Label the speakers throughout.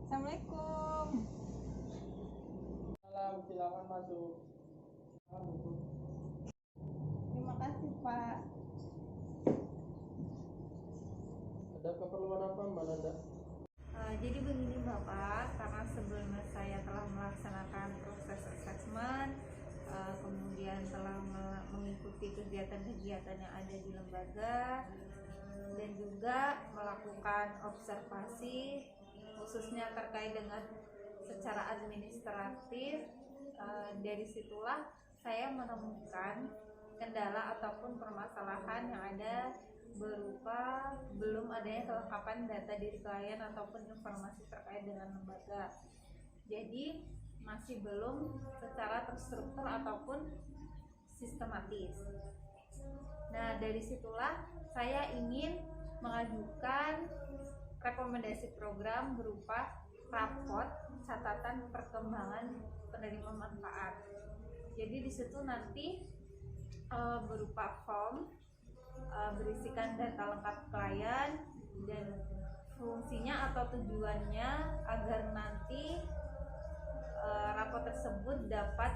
Speaker 1: Assalamualaikum.
Speaker 2: Salam, silakan masuk.
Speaker 1: Terima kasih Pak.
Speaker 2: Ada keperluan apa Mbak Nanda?
Speaker 3: Jadi begini Bapak, karena sebelumnya saya telah melaksanakan proses assessment, kemudian telah mengikuti kegiatan-kegiatan yang ada di lembaga, dan juga melakukan observasi khususnya terkait dengan secara administratif. Dari situlah saya menemukan kendala ataupun permasalahan yang ada berupa belum adanya kelengkapan data diri klien ataupun informasi terkait dengan lembaga. Jadi masih belum secara terstruktur ataupun sistematis. Nah, dari situlah saya ingin mengajukan rekomendasi program berupa raport catatan perkembangan penerima manfaat. Jadi di situ nanti berupa form berisikan data lengkap klien dan fungsinya atau tujuannya agar nanti raport tersebut dapat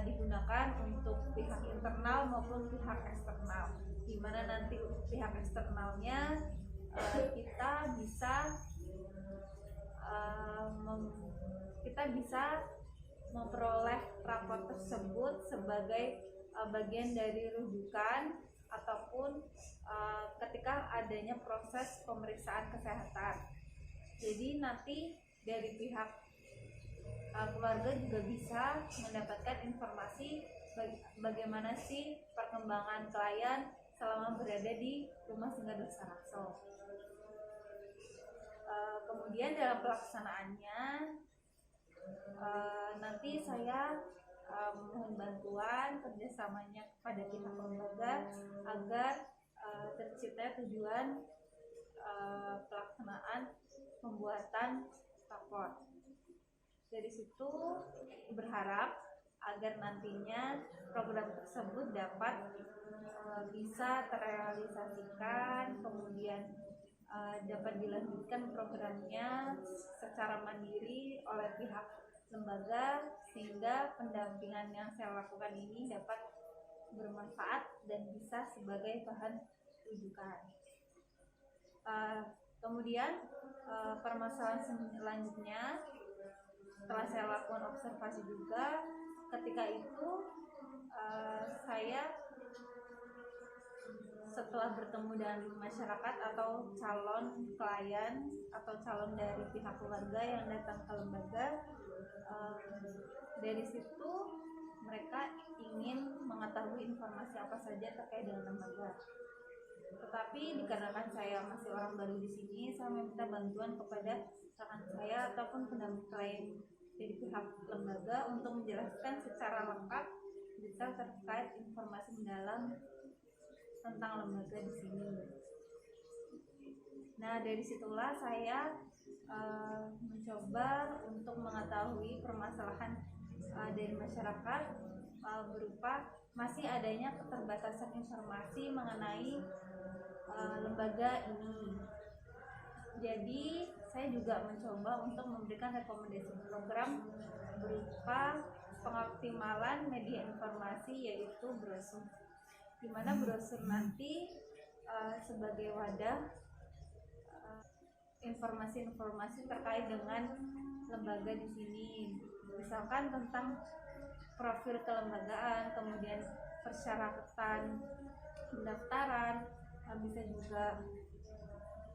Speaker 3: digunakan untuk pihak internal maupun pihak eksternal, di mana nanti untuk pihak eksternalnya kita bisa memperoleh raport tersebut sebagai bagian dari rujukan ataupun ketika adanya proses pemeriksaan kesehatan. Jadi nanti dari pihak keluarga juga bisa mendapatkan informasi bagaimana sih perkembangan klien selama berada di rumah singgah Desa Rakso. Kemudian dalam pelaksanaannya nanti saya mohon bantuan kerjasamanya kepada pihak lembaga agar tercipta tujuan pelaksanaan pembuatan raport. Dari situ berharap agar nantinya program tersebut dapat bisa terrealisasikan, kemudian dapat dilanjutkan programnya secara mandiri oleh pihak lembaga, sehingga pendampingan yang saya lakukan ini dapat bermanfaat dan bisa sebagai bahan rujukan. Kemudian permasalahan selanjutnya, setelah saya lakukan observasi juga, ketika itu saya setelah bertemu dengan masyarakat atau calon klien atau calon dari pihak keluarga yang datang ke lembaga, dari situ mereka ingin mengetahui informasi apa saja terkait dengan lembaga. Tetapi dikarenakan saya masih orang baru di sini, saya meminta bantuan kepada rekan saya ataupun pendamping klien dari pihak lembaga untuk menjelaskan secara lengkap detail terkait informasi mendalam tentang lembaga di sini. Nah, dari situlah saya mencoba untuk mengetahui permasalahan dari masyarakat berupa masih adanya keterbatasan informasi mengenai lembaga ini. Jadi saya juga mencoba untuk memberikan rekomendasi program berupa pengoptimalan media informasi, yaitu brosur, di mana brosur nanti sebagai wadah informasi-informasi terkait dengan lembaga di sini, misalkan tentang profil kelembagaan, kemudian persyaratan pendaftaran, bisa juga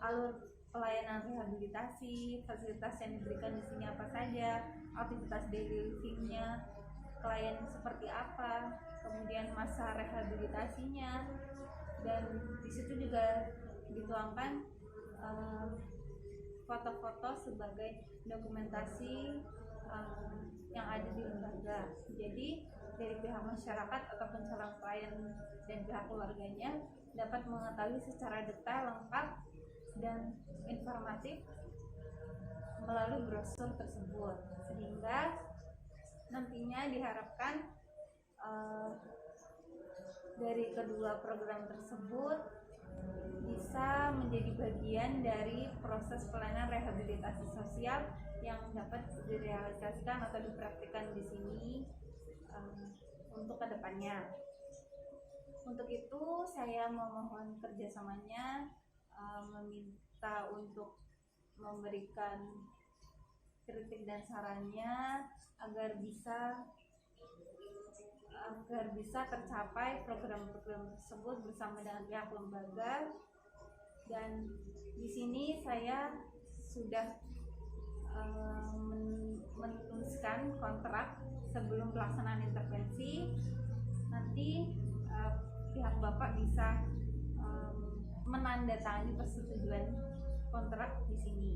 Speaker 3: alur pelayanan rehabilitasi, fasilitas yang diberikan di sini apa saja, aktivitas daily livingnya klien seperti apa, kemudian masa rehabilitasinya, dan di situ juga dituangkan foto-foto sebagai dokumentasi yang ada di lembaga. Jadi dari pihak masyarakat ataupun calon klien dan pihak keluarganya dapat mengetahui secara detail, lengkap, dan informatif melalui brosur tersebut, sehingga nantinya diharapkan dari kedua program tersebut bisa menjadi bagian dari proses pelayanan rehabilitasi sosial yang dapat direalisasikan atau dipraktikkan di sini untuk kedepannya. Untuk itu saya memohon kerjasamanya, meminta untuk memberikan kritik dan sarannya agar bisa tercapai program-program tersebut bersama dengan pihak lembaga. Dan di sini saya sudah menuliskan kontrak sebelum pelaksanaan intervensi. Nanti pihak Bapak bisa menandatangani persetujuan kontrak di sini.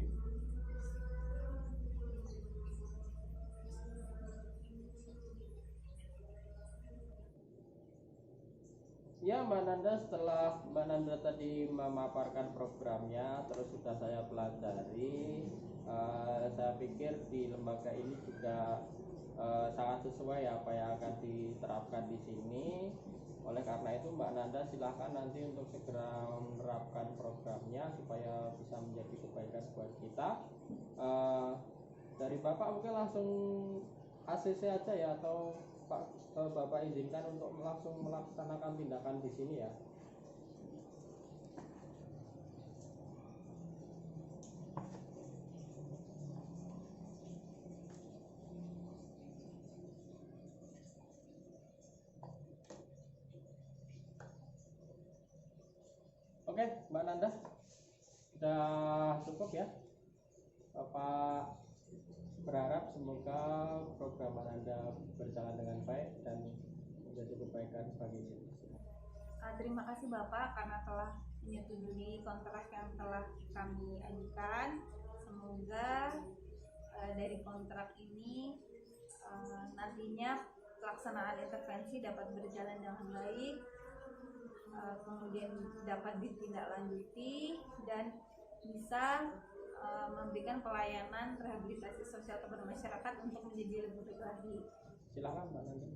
Speaker 2: Ya Mbak Nanda, setelah Mbak Nanda tadi memaparkan programnya, terus sudah saya pelajari, saya pikir di lembaga ini juga sangat sesuai apa yang akan diterapkan di sini. Oleh karena itu Mbak Nanda silahkan nanti untuk segera menerapkan programnya supaya bisa menjadi kebaikan buat kita. Dari Bapak mungkin langsung ACC aja ya, atau Bapak izinkan untuk langsung melaksanakan tindakan di sini ya. Oke, Mbak Nanda, sudah cukup ya. Bapak berharap semoga program Mbak Nanda berjalan dengan baik dan menjadi kebaikan bagi kita.
Speaker 3: Terima kasih Bapak karena telah menyetujui kontrak yang telah kami ajukan. Semoga dari kontrak ini nantinya pelaksanaan intervensi dapat berjalan dengan baik, kemudian dapat ditindaklanjuti dan bisa memberikan pelayanan rehabilitasi sosial kepada masyarakat untuk menjadi lebih baik lagi.
Speaker 2: Silakan Mbak Nanda.